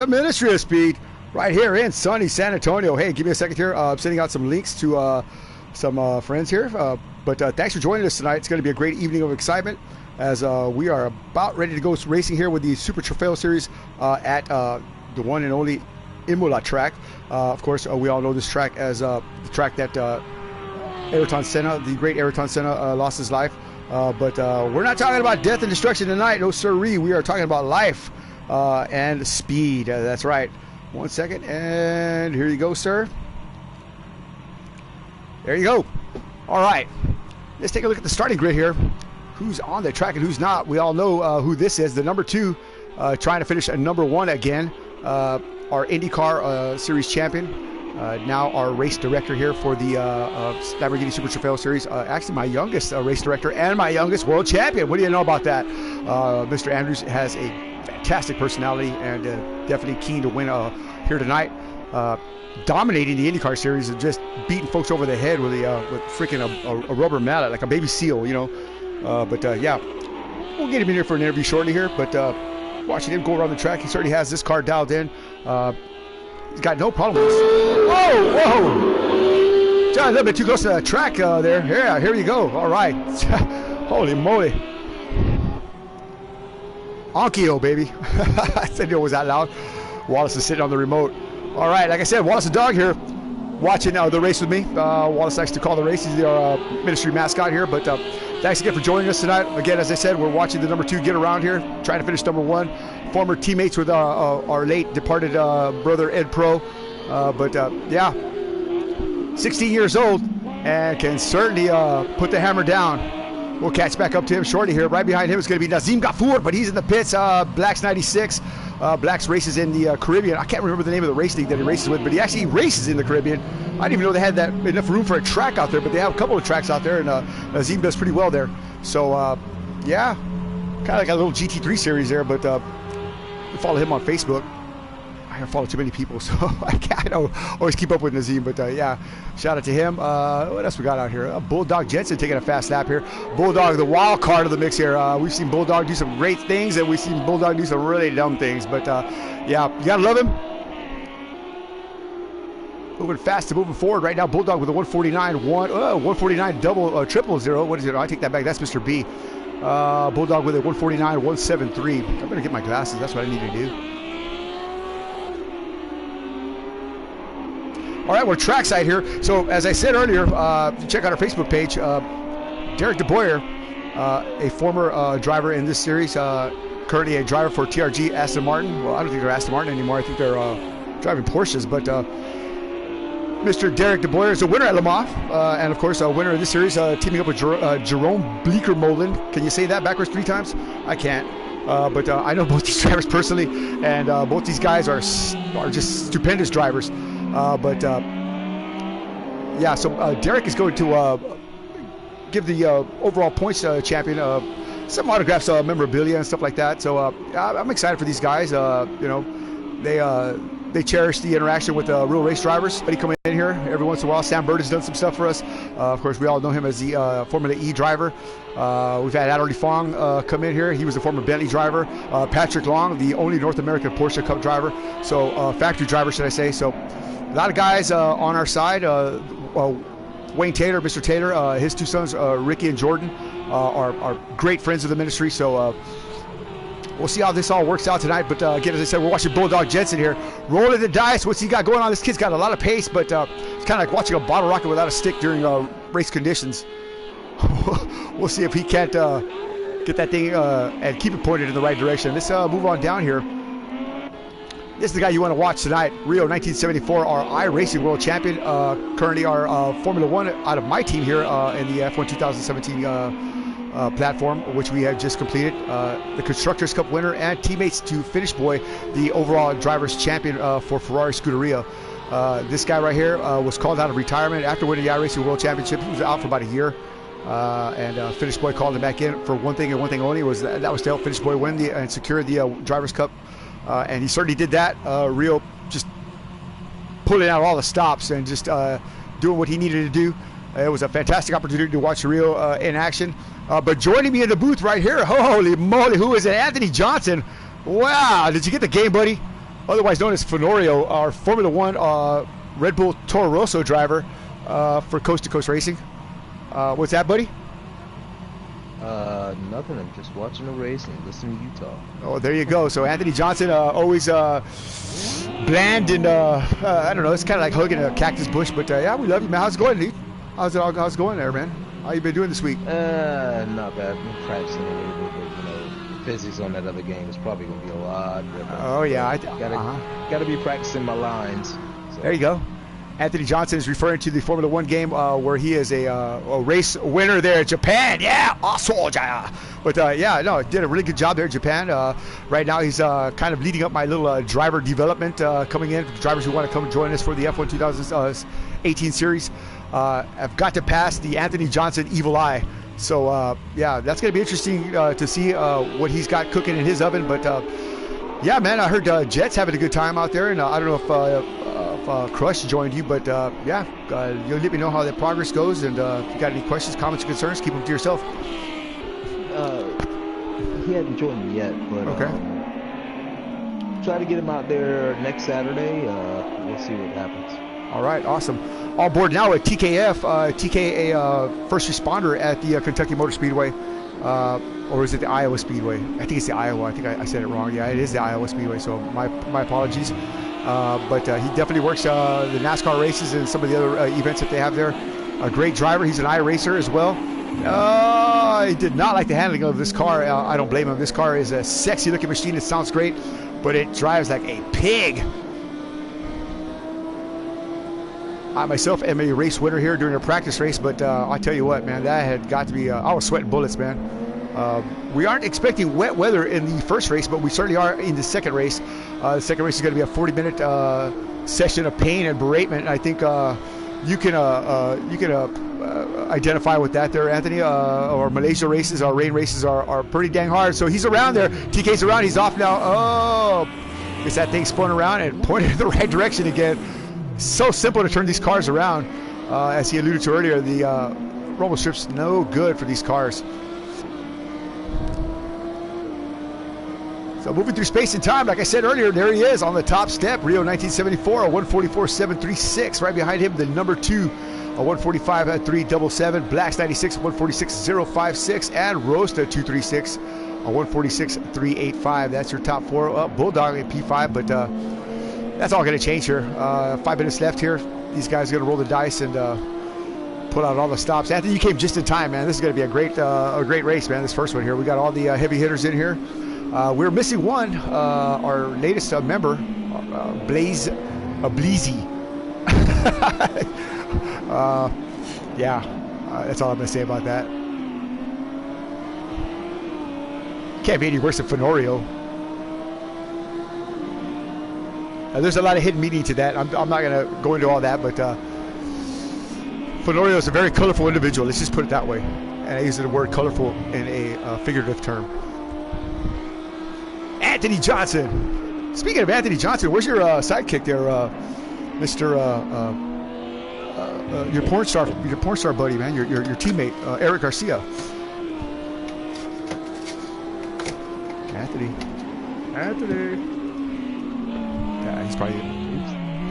The Ministry of Speed right here in sunny San Antonio. Hey, give me a second here. I'm sending out some links to some friends here. But thanks for joining us tonight. It's going to be a great evening of excitement as we are about ready to go racing here with the Super Trofeo Series at the one and only Imola track. Of course, we all know this track as the track that Ayrton Senna, the great Ayrton Senna, lost his life. But we're not talking about death and destruction tonight. No siree. We are talking about life. And speed. That's right. 1 second, and here you go, sir. There you go. All right. Let's take a look at the starting grid here. Who's on the track and who's not? We all know who this is. The number 2, trying to finish at number 1 again. Our IndyCar Series champion. Now our race director here for the Lamborghini Super Trofeo Series. Actually, my youngest race director and my youngest world champion. What do you know about that? Mr. Andrews has a fantastic personality and definitely keen to win here tonight. Dominating the IndyCar Series and just beating folks over the head with freaking a rubber mallet, like a baby seal, you know. But yeah, we'll get him in here for an interview shortly here. But watching him go around the track, he certainly has this car dialed in. He's got no problem with this. Whoa! John, a little bit too close to the track there. Yeah, here you go. All right. Holy moly. Onkyo, baby. I said it was that loud. Wallace is sitting on the remote. All right, like I said, Wallace the dog here watching the race with me. Wallace likes to call the race. He's the ministry mascot here. But thanks again for joining us tonight. Again, as I said, we're watching the number 2 get around here, trying to finish number 1. Former teammates with our late departed brother Ed Pro. But yeah, 16 years old and can certainly put the hammer down. We'll catch back up to him shortly here. Right behind him is going to be Nazim Ghafour, but he's in the pits. Blacks 96. Blacks races in the Caribbean. I can't remember the name of the race league that he races with, but he actually races in the Caribbean. I didn't even know they had that enough room for a track out there, but they have a couple of tracks out there, and Nazim does pretty well there. So, yeah, kind of like a little GT3 series there, but follow him on Facebook. I don't follow too many people, so I don't always keep up with Nazim, but yeah, shout out to him. What else we got out here? Bulldog Jensen taking a fast lap here. Bulldog, the wild card of the mix here. We've seen Bulldog do some great things, and we've seen Bulldog do some really dumb things, but yeah, you gotta love him. Moving fast and moving forward right now. Bulldog with a 149 double triple zero. What is it? I take that back. That's Mr. B. Bulldog with a 149.173. I better get my glasses. That's what I need to do. All right, we're trackside here. So as I said earlier, check out our Facebook page. Derek DeBoyer, a former driver in this series, currently a driver for TRG Aston Martin. Well, I don't think they're Aston Martin anymore. I think they're driving Porsches. But Mr. Derek DeBoyer is a winner at Le Mans, and of course a winner of this series, teaming up with Jerome Bleeker-Molen. Can you say that backwards 3 times? I can't. But I know both these drivers personally, and both these guys are just stupendous drivers. But yeah, so Derek is going to give the overall points champion some autographs, memorabilia, and stuff like that. So I'm excited for these guys. You know, they cherish the interaction with real race drivers. But he come in here every once in a while. Sam Bird has done some stuff for us. Of course, we all know him as the Formula E driver. We've had Adderley Fong come in here. He was a former Bentley driver. Patrick Long, the only North American Porsche Cup driver. So factory driver, should I say. So a lot of guys on our side. Wayne Taylor, Mr. Taylor, his 2 sons, Ricky and Jordan, are great friends of the ministry. So we'll see how this all works out tonight. But again, as I said, we're watching Bulldog Jensen here. Rolling the dice. What's he got going on? This kid's got a lot of pace, but it's kind of like watching a bottle rocket without a stick during race conditions. We'll see if he can't get that thing and keep it pointed in the right direction. Let's move on down here. This is the guy you want to watch tonight. Rio 1974, our iRacing world champion. Currently our Formula One out of my team here in the F1 2017 platform, which we have just completed. The Constructors' Cup winner and teammates to Finish Boy, the overall drivers champion for Ferrari Scuderia. This guy right here was called out of retirement after winning the iRacing World Championship. He was out for about a year, and Finish Boy called him back in for one thing and one thing only. That was to help Finish Boy win and secure the Drivers' Cup, and he certainly did that. Rio just pulling out all the stops and just doing what he needed to do. It was a fantastic opportunity to watch Rio in action. But joining me in the booth right here, holy moly, who is it? Anthony Johnson. Wow, did you get the game, buddy? otherwise known as Fenorio, our Formula One Red Bull Toro Rosso driver for Coast to Coast Racing. What's that, buddy? Nothing. I'm just watching the race and listening to you talk. Oh, there you go. So Anthony Johnson, always bland and I don't know. It's kind of like hugging a cactus bush. But yeah, we love you, man. How's it going, dude? How's it going there, man? How you been doing this week? Not bad. I've been practicing a little bit, but physics on that other game is probably going to be a lot different. Oh yeah, gotta be practicing my lines. So. There you go. Anthony Johnson is referring to the Formula One game where he is a race winner there in Japan. Yeah, awesome. But yeah, no, did a really good job there in Japan. Right now he's kind of leading up my little driver development coming in. Drivers who want to come join us for the F1 2018 series. I've got to pass the Anthony Johnson evil eye. So yeah, that's going to be interesting to see what he's got cooking in his oven. But yeah, man, I heard Jet's having a good time out there, and I don't know if Crush joined you, but yeah, you'll let me know how that progress goes, and if you got any questions, comments, or concerns, keep them to yourself. He hasn't joined me yet, but okay. Try to get him out there next Saturday. We'll see what happens. All right, awesome. On board now at TKF, TK, a first responder at the Kentucky Motor Speedway, or is it the Iowa Speedway? I think it's the Iowa. I think I said it wrong. Yeah, it is the Iowa Speedway, so my apologies. But he definitely works the NASCAR races and some of the other events that they have there. A great driver. He's an iRacer as well. He did not like the handling of this car. I don't blame him. This car is a sexy looking machine. It sounds great, but it drives like a pig. I myself am a race winner here during a practice race, but I tell you what, man, that had got to be, I was sweating bullets, man. We aren't expecting wet weather in the first race, but we certainly are in the second race. The second race is going to be a 40-minute session of pain and beratement. And I think you can identify with that there, Anthony. Our Malaysia races, our rain races are pretty dang hard. So he's around there. TK's around. He's off now. Oh, gets that thing spun around and pointed in the right direction again. So simple to turn these cars around. As he alluded to earlier, the rumble strip's no good for these cars. So moving through space and time, like I said earlier, there he is on the top step. Rio 1974, a 144.736. Right behind him, the number 2, a 145.377. Blacks 96, 146.056. And Rosta 236, a 146.385. That's your top 4. Bulldog at P5, but that's all going to change here. 5 minutes left here. These guys are going to roll the dice and pull out all the stops. Anthony, you came just in time, man. This is going to be a great race, man. This first one here. We got all the heavy hitters in here. We're missing one, our latest member, Blaze Bleezy. Yeah, that's all I'm going to say about that. Can't be any worse than Fenorio. There's a lot of hidden meaning to that. I'm not going to go into all that, but Fenorio is a very colorful individual. Let's just put it that way. And I use the word colorful in a figurative term. Anthony Johnson. Speaking of Anthony Johnson, where's your sidekick there, Mr. Your porn star buddy, man, your teammate, Eric Garcia. Anthony. Yeah, he's probably.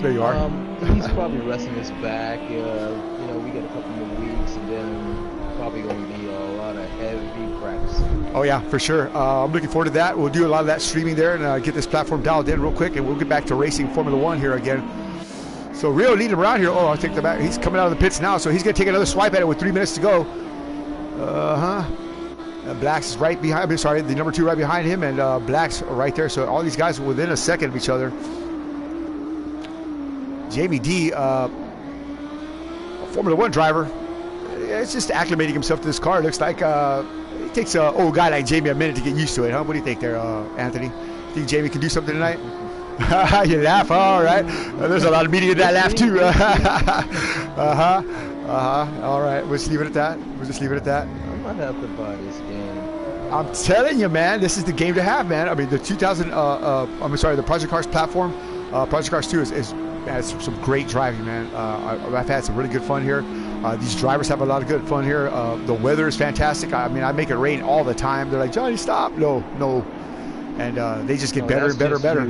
There you are. He's probably resting his back. We got a couple more weeks, and then probably going to be a lot of heavy practice. Oh yeah, for sure. I'm looking forward to that. We'll do a lot of that streaming there and get this platform dialed in real quick, and we'll get back to racing Formula One here again. So Rio leading him around here. Oh, I'll take the back. He's coming out of the pits now, so he's going to take another swipe at it with 3 minutes to go. Blacks is right behind. I'm sorry, the number 2 right behind him, and Blacks are right there. So all these guys are within a second of each other. Jamie D, a Formula One driver, it's just acclimating himself to this car. It looks like it takes an old guy like Jamie a minute to get used to it, huh? What do you think there, Anthony? Think Jamie can do something tonight? You laugh, all right. There's a lot of meaning in that laugh too. All right, we'll just leave it at that. I might have to buy this game. I'm telling you, man, this is the game to have, man. I mean, the the Project Cars platform, Project Cars 2 has some great driving, man. I've had some really good fun here. These drivers have a lot of good fun here. The weather is fantastic. I mean, I make it rain all the time. They're like, Johnny, stop. No. and they just get better and better and better.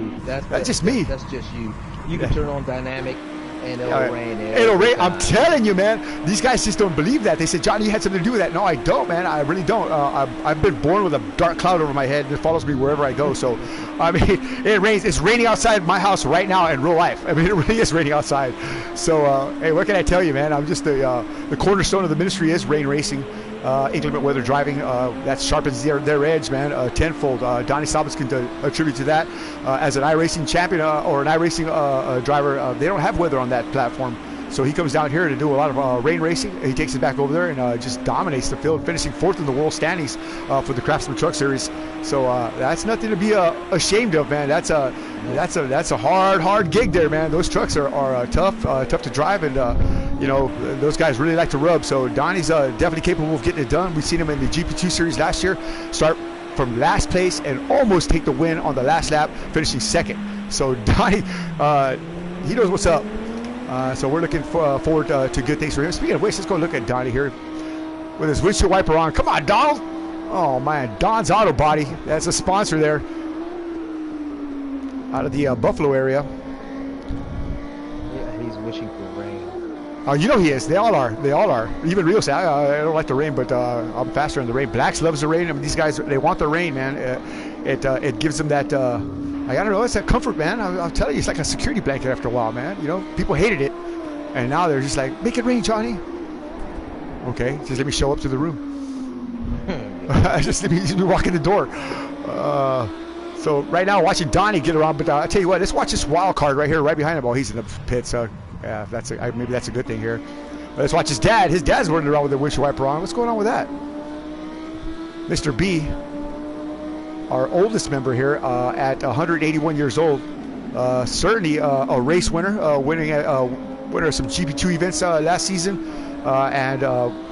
That's just me. That's just you. You can turn on dynamic, and it'll rain. It'll rain. I'm telling you, man. These guys just don't believe that. They said, Johnny, you had something to do with that. No, I don't, man. I really don't. I've been born with a dark cloud over my head, and it follows me wherever I go. So, I mean, it rains. It's raining outside my house right now in real life. I mean, it really is raining outside. So, hey, what can I tell you, man? I'm just the cornerstone of the ministry is rain racing. Inclement weather driving, that sharpens their edge, man, tenfold. Donnie Sabas can attribute to that. As an iRacing champion or an iRacing driver, they don't have weather on that platform. So he comes down here to do a lot of rain racing. He takes it back over there and just dominates the field, finishing 4th in the world standings for the Craftsman Truck Series. So that's nothing to be ashamed of, man. That's a hard gig there, man. Those trucks are tough to drive, and those guys really like to rub. So Donnie's definitely capable of getting it done. We've seen him in the GP2 Series last year, start from last place and almost take the win on the last lap, finishing 2nd. So Donnie, he knows what's up. So we're looking forward to good things for him. Speaking of which, let's go look at Donnie here with his windshield wiper on. Come on, Donald. Oh, man, Don's Auto Body. That's a sponsor there out of the Buffalo area. Yeah, he's wishing for rain. Oh, you know he is. They all are. They all are. Even Rio said, I don't like the rain, but I'm faster in the rain. Blacks loves the rain. I mean, these guys, they want the rain, man. It gives them that... I don't know, it's that comfort, man. I'll tell you, it's like a security blanket after a while, man. You know, people hated it, and now they're just like, make it rain, Johnny. Okay, just let me show up to the room. just let me walk in the door. So right now, watching Donnie get around, but I tell you what, let's watch this wild card right here, right behind him. Oh, he's in the pit, so yeah, maybe that's a good thing here. But let's watch his dad. His dad's running around with the windshield wiper on. What's going on with that? Mr. B, our oldest member here, at 181 years old, certainly a race winner, winner of some GP2 events last season, and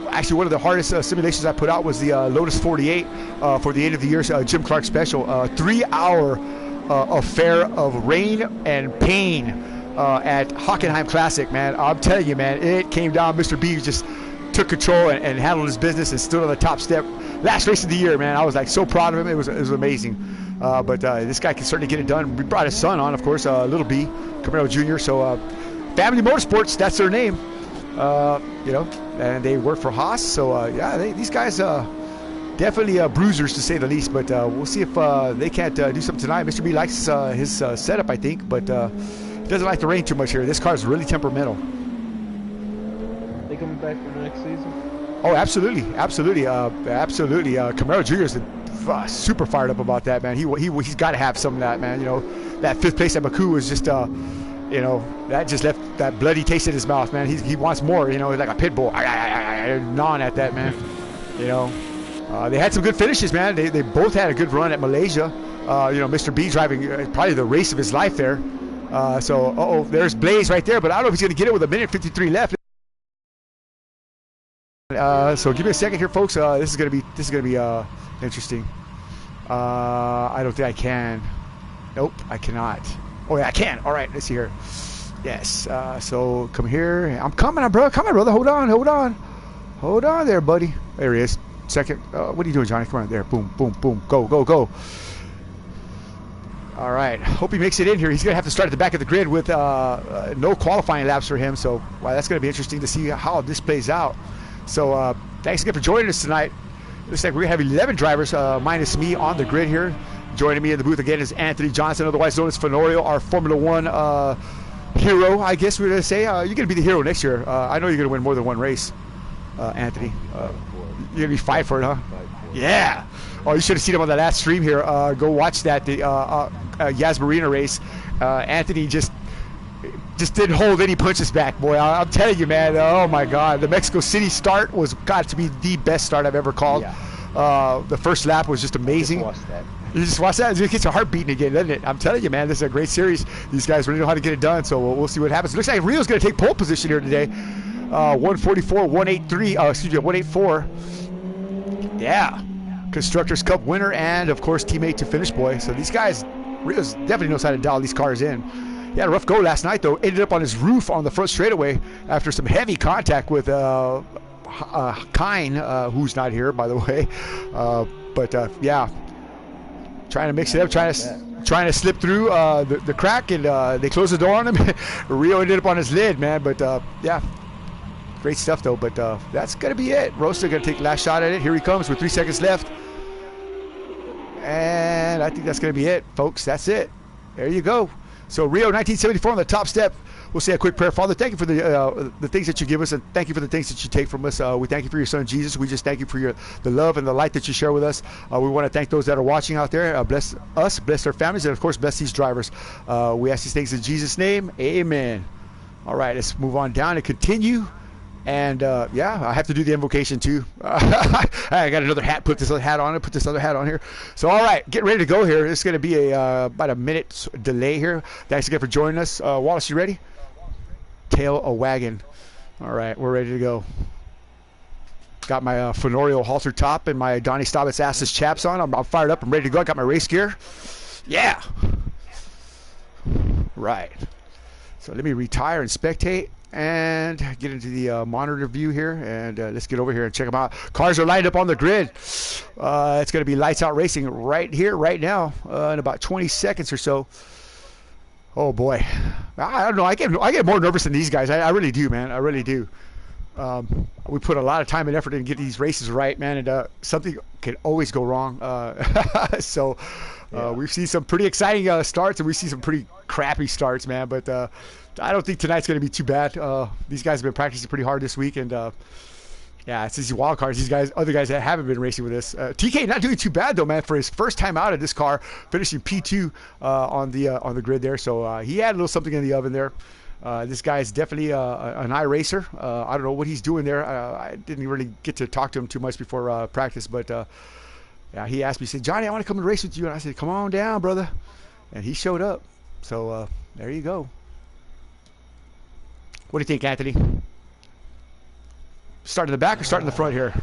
actually one of the hardest simulations I put out was the Lotus 48 for the end of the year's Jim Clark special, 3-hour affair of rain and pain at Hockenheim Classic, man. I'm telling you, man, it came down. Mr. B just took control and handled his business and stood on the top step. Last race of the year, man. I was like so proud of him. It was amazing. But this guy can certainly get it done. We brought his son on, of course, Little B, Camaro Jr. So Family Motorsports, that's their name. And they work for Haas. So these guys definitely bruisers to say the least. But we'll see if they can't do something tonight. Mr. B likes his setup, I think, but he doesn't like the rain too much here. This car is really temperamental. They coming back for the next season? Oh, absolutely. Camaro Jr. is super fired up about that, man. He's got to have some of that, man. You know, that 5th place at Baku was just, that just left that bloody taste in his mouth, man. He wants more, like a pit bull, gnawing at that, man. They had some good finishes, man. They both had a good run at Malaysia. Mr. B driving probably the race of his life there. There's Blaze right there, but I don't know if he's going to get it with 1:53 left. So give me a second here, folks. This is gonna be interesting. I don't think I can. Nope, I cannot. Oh yeah, I can. All right, let's see here. Yes. So come here. I'm coming, bro. Come on, brother. Hold on there, buddy. There he is. Second. What are you doing, Johnny? Come on there. Boom, boom, boom. Go. All right. Hope he makes it in here. He's gonna have to start at the back of the grid with no qualifying laps for him. So that's gonna be interesting to see how this plays out. So thanks again for joining us tonight. Looks like we're going to have 11 drivers minus me on the grid here. Joining me in the booth again is Anthony Johnson, otherwise known as Fenorio, our Formula One hero, I guess we're going to say. You're going to be the hero next year. I know you're going to win more than one race, Anthony. You're going to be fight for it, huh? Yeah. Oh, you should have seen him on the last stream here. Go watch that, the Yas Marina race. Anthony just didn't hold any punches back, boy. I'm telling you, man. Oh my God, the Mexico City start was got to be the best start I've ever called. Yeah. The first lap was just amazing. You just watch that. It gets your heart beating again, doesn't it? I'm telling you, man. This is a great series. These guys really know how to get it done. So we'll see what happens. It looks like Rio's going to take pole position here today. 144, 183. 184. Yeah. Constructors Cup winner and of course teammate to finish boy. So these guys, Rio's definitely knows how to dial these cars in. He had a rough go last night, though. Ended up on his roof on the front straightaway after some heavy contact with Kine, who's not here, by the way. Yeah. trying to mix it up, trying to slip through the crack, and they closed the door on him. Rio ended up on his lid, man. But yeah, great stuff though. But that's gonna be it. Rosa gonna take the last shot at it. Here he comes with 3 seconds left, and I think that's gonna be it, folks. That's it. There you go. So Rio 1974 on the top step. We'll say a quick prayer. Father, thank you for the things that you give us, and thank you for the things that you take from us. We thank you for your son, Jesus. We just thank you for the love and the light that you share with us. We want to thank those that are watching out there. Bless us, bless our families, and, of course, bless these drivers. We ask these things in Jesus' name. Amen. All right, let's move on down and continue. And, yeah, I have to do the invocation, too. I got another hat. Put this other hat on. Put this other hat on here. So, all right, get ready to go here. It's going to be about a minute delay here. Thanks again for joining us. Wallace, you ready? Tail a wagon. All right, we're ready to go. Got my Fenorio halter top and my Donnie Staubitz Asses chaps on. I'm fired up. I'm ready to go. I got my race gear. Yeah. Right. So let me retire and spectate and get into the monitor view here. And let's get over here and check them out. Cars are lined up on the grid. It's going to be lights out racing right here, right now, in about 20 seconds or so. Oh boy, I don't know. I get more nervous than these guys. I really do, man. I really do. We put a lot of time and effort in to get these races right, man, and something can always go wrong. So we've seen some pretty exciting starts, and we see some pretty crappy starts, man. But I don't think tonight's going to be too bad. These guys have been practicing pretty hard this week, and yeah, it's these wild cards. These guys, other guys that haven't been racing with us. TK not doing too bad though, man, for his first time out of this car, finishing P2 on the grid there. So he had a little something in the oven there. This guy is definitely an iRacer. I don't know what he's doing there. I didn't really get to talk to him too much before practice, but yeah, he asked me, he said, Johnny, I want to come and race with you. And I said, come on down, brother. And he showed up. So there you go. What do you think, Anthony? Start in the back or start in the front here?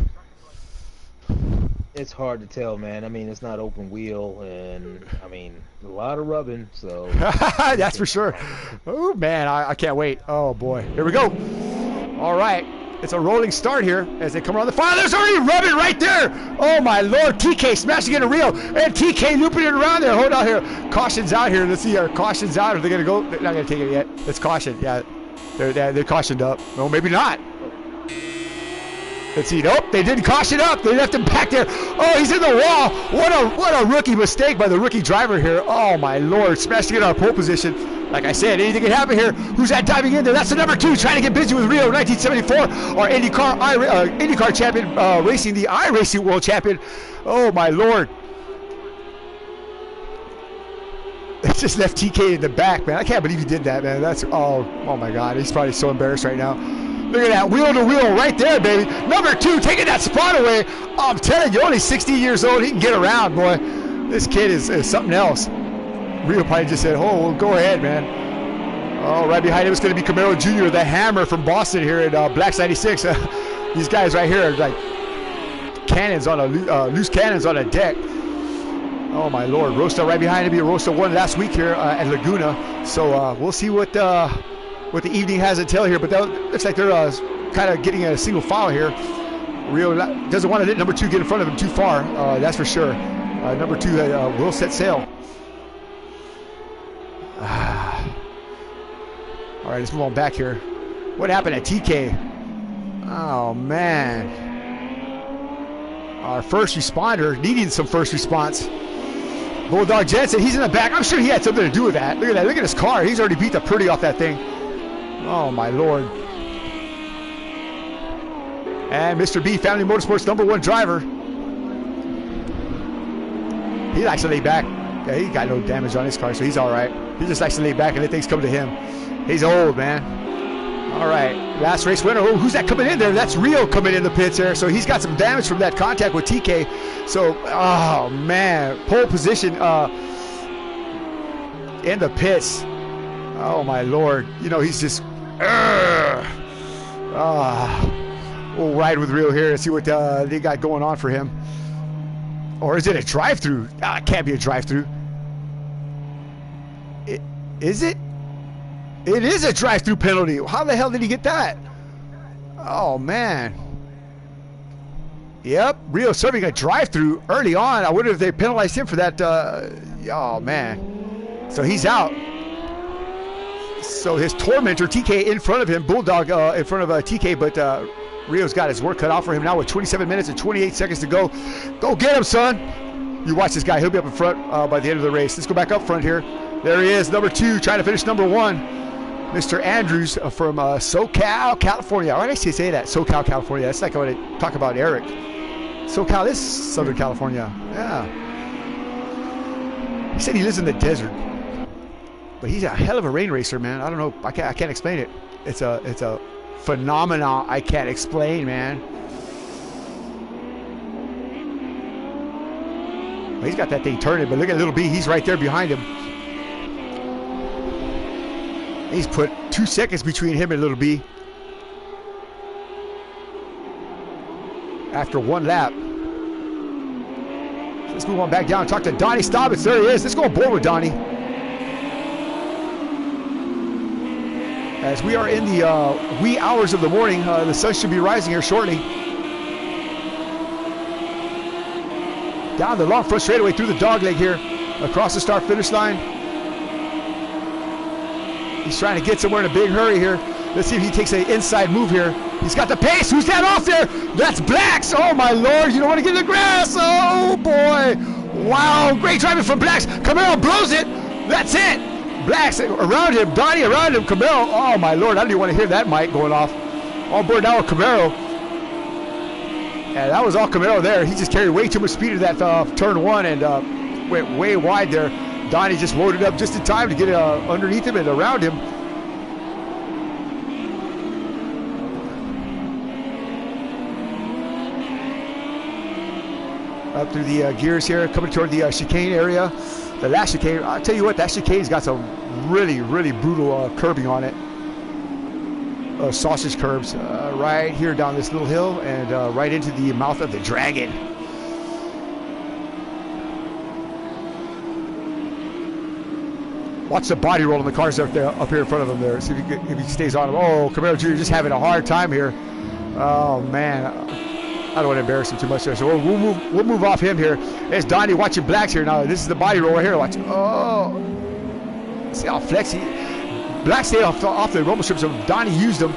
It's hard to tell, man. I mean, it's not open wheel, and I mean, a lot of rubbing, so. That's for sure. Oh, man, I can't wait. Oh, boy. Here we go. All right. It's a rolling start here as they come around the fire. There's already rubbing right there. Oh, my Lord. TK smashing into Rio, and TK looping it around there. Hold on here. Caution's out here. Let's see. Caution's out. Are they going to go? They're not going to take it yet. It's caution. Yeah, they're cautioned up. No, maybe not. Let's see. Nope, they didn't caution up. They left him back there. Oh, he's in the wall. What a rookie mistake by the rookie driver here. Oh, my Lord. Smashing it on pole position. Like I said, anything can happen here. Who's that diving in there? That's the number 2 trying to get busy with Rio 1974. Our IndyCar champion racing the iRacing world champion. Oh, my Lord. It just left TK in the back, man. I can't believe he did that, man. That's, oh my God. He's probably so embarrassed right now. Look at that, wheel to wheel right there, baby. Number 2 taking that spot away. Oh, I'm telling you, only 16 years old. He can get around, boy. This kid is something else. Rio probably just said, oh, well, go ahead, man. Oh, right behind him is going to be Camaro Jr., the hammer from Boston here at Blacks 96. These guys right here are like cannons on loose cannons on a deck. Oh, my Lord. Rosta right behind him. Rosta won last week here at Laguna. So we'll see what the evening has to tell here, but that looks like they're kind of getting a single file here. Rio doesn't want to let number 2 get in front of him too far, that's for sure. Number 2 will set sail. All right, let's move on back here. What happened at TK? Oh, man. Our first responder needing some first response. Bulldog Jensen, he's in the back. I'm sure he had something to do with that. Look at that. Look at his car. He's already beat the pretty off that thing. Oh, my Lord. And Mr. B, Family Motorsports #1 driver. He likes to lay back. Yeah, he got no damage on his car, so he's all right. He just likes to lay back and let things come to him. He's old, man. All right, last race winner. Oh, who's that coming in there? That's Rio coming in the pits there. So he's got some damage from that contact with TK. So, oh, man. Pole position in the pits. Oh, my Lord. You know, he's just... we'll ride with Rio here and see what they got going on for him. Or is it a drive-through? It can't be a drive-through. Is it? It is a drive-through penalty. How the hell did he get that? Oh, man. Yep, Rio serving a drive-through early on. I wonder if they penalized him for that. Oh, man. So he's out. So his tormentor, TK, in front of him, Bulldog in front of TK, but Rio's got his work cut out for him now with 27 minutes and 28 seconds to go. Go get him, son. You watch this guy. He'll be up in front by the end of the race. Let's go back up front here. There he is, number 2, trying to finish number 1. Mr. Andrews from SoCal, California. Why did I say that? SoCal, California. That's like when I talk about Eric. SoCal is Southern California. Yeah. He said he lives in the desert. But he's a hell of a rain racer, man. I don't know. I can't explain it. It's a phenomenon I can't explain, man. Well, he's got that thing turning, but look at Little B. He's right there behind him. He's put 2 seconds between him and Little B. After 1 lap. Let's move on back down and talk to Donnie Stobbins. There he is. Let's go on board with Donnie. As we are in the wee hours of the morning, the sun should be rising here shortly. Down the long front straightaway through the dogleg here, across the start-finish line. He's trying to get somewhere in a big hurry here. Let's see if he takes an inside move here. He's got the pace. Who's that off there? That's Blacks. Oh, my Lord. You don't want to get in the grass. Oh, boy. Wow. Great driving from Blacks. Camaro blows it. That's it. Blacks around him. Donnie around him. Camaro. Oh, my Lord. I don't even want to hear that mic going off. On board now with Camaro. And that was all Camaro there. He just carried way too much speed in that turn 1 and went way wide there. Donnie just loaded up just in time to get underneath him and around him. Up through the gears here, coming toward the chicane area. The last chicane, I'll tell you what, that chicane's got some really, really brutal curbing on it. Sausage curbs right here down this little hill and right into the mouth of the dragon. Watch the body roll in the cars up here in front of him there. See if he stays on him. Oh, Camaro Jr. just having a hard time here. Oh, man. I don't want to embarrass him too much there. So we'll move off him here. There's Donnie watching Blacks here now. This is the body roll right here. Watch. Oh. See how flexy. Black stayed off the rumble strips. So Donnie used them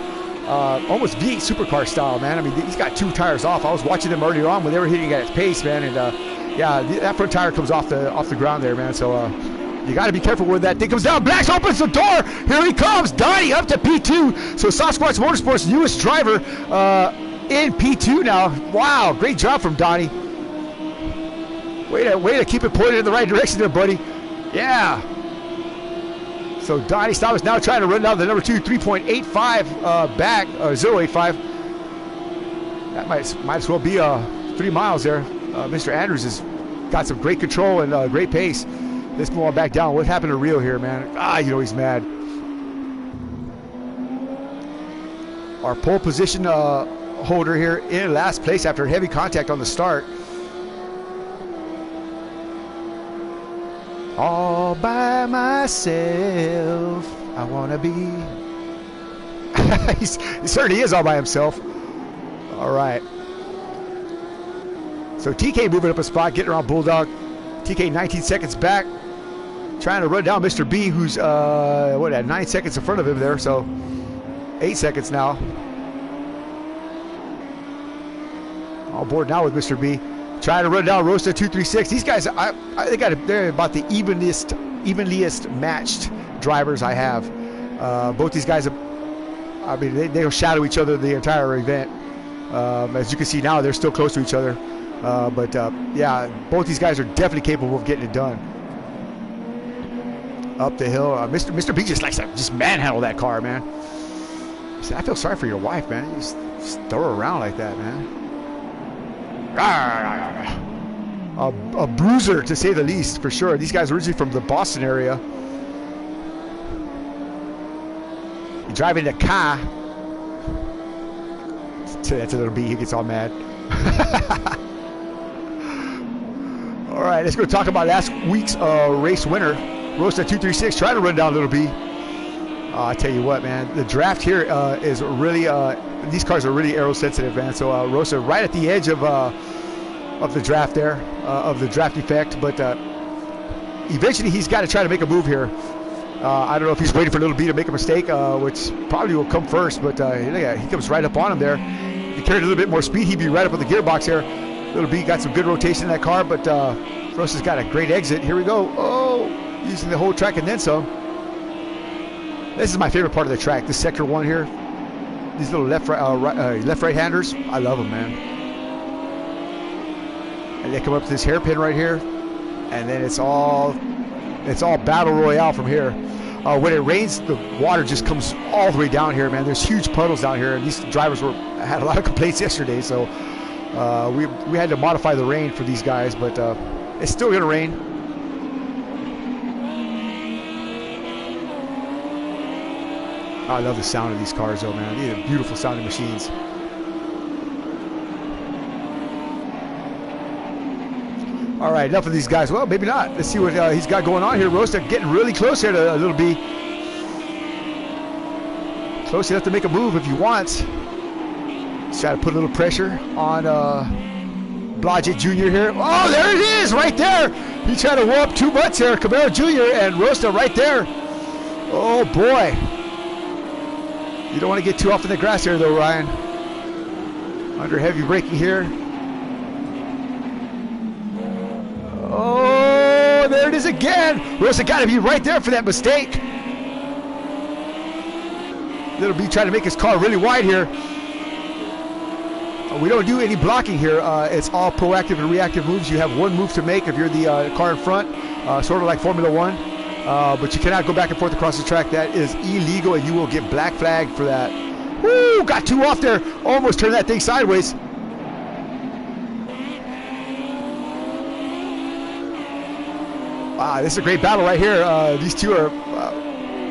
almost V8 supercar style, man. I mean, he's got 2 tires off. I was watching them earlier on when they were hitting at its pace, man. And yeah, that front tire comes off the ground there, man. So you got to be careful when that thing comes down. Blacks opens the door. Here he comes. Donnie up to P2. So Sasquatch Motorsports' newest driver in P2 now. Wow, great job from Donnie. Way to keep it pointed in the right direction there, buddy. Yeah. So Donnie Stobbins now trying to run down the number 2, 3.85 back, 0.85. That might as well be 3 miles there. Mr. Andrews has got some great control and great pace. Let's move on back down. What happened to Rio here, man? You know he's mad. Our pole position holder here in last place after heavy contact on the start. All by myself, I wanna be. He certainly is all by himself. All right. So TK moving up a spot, getting around Bulldog. TK 19 seconds back, trying to run down Mr. B, who's 9 seconds in front of him there. So 8 seconds now. On board now with Mr. B. Trying to run down Rosta 236. These guys, they're about the evenliest matched drivers I have. Both these guys, they'll shadow each other the entire event. As you can see now, they're still close to each other. Yeah, both these guys are definitely capable of getting it done. Up the hill, Mr. B just likes to just manhandle that car, man. I feel sorry for your wife, man. You just throw her around like that, man. A bruiser, to say the least, for sure. These guys are originally from the Boston area. Driving the car. That's a little B. He gets all mad. All right, let's go talk about last week's race winner. Rosta 236 trying to run down Little B. I tell you what, man, the draft here is really, these cars are really aero sensitive, man. So Rosa right at the edge of the draft there, of the draft effect, but eventually he's got to try to make a move here. I don't know if he's waiting for Little B to make a mistake, which probably will come first, but he comes right up on him there. If he carried a little bit more speed, he'd be right up on the gearbox here. Little B got some good rotation in that car, but Rosa's got a great exit. Here we go. Oh, using the whole track and then some. This is my favorite part of the track, this sector 1 here. These little left-right handers, I love them, man. And they come up to this hairpin right here, and then it's all battle royale from here. When it rains, the water just comes all the way down here, man. There's huge puddles down here, and these drivers had a lot of complaints yesterday, so we had to modify the rain for these guys, but it's still gonna rain. I love the sound of these cars, though, man. These are beautiful sounding machines. All right, enough of these guys. Well, maybe not. Let's see what he's got going on here. Rosa getting really close here to Little B. Close enough to make a move if he wants. Let's try to put a little pressure on Blodgett Jr. here. Oh, there it is, right there. He tried to warp 2 butts here. Camaro Jr. and Rosa right there. Oh, boy. You don't want to get too off in the grass here, though, Ryan. Under heavy braking here. Oh, there it is again. Rosa got to be right there for that mistake. Little B trying to make his car really wide here. We don't do any blocking here. It's all proactive and reactive moves. You have one move to make if you're the car in front, sort of like Formula One. But you cannot go back and forth across the track. That is illegal, and you will get black flagged for that. Woo! Got 2 off there. Almost turned that thing sideways. Wow, this is a great battle right here. These two are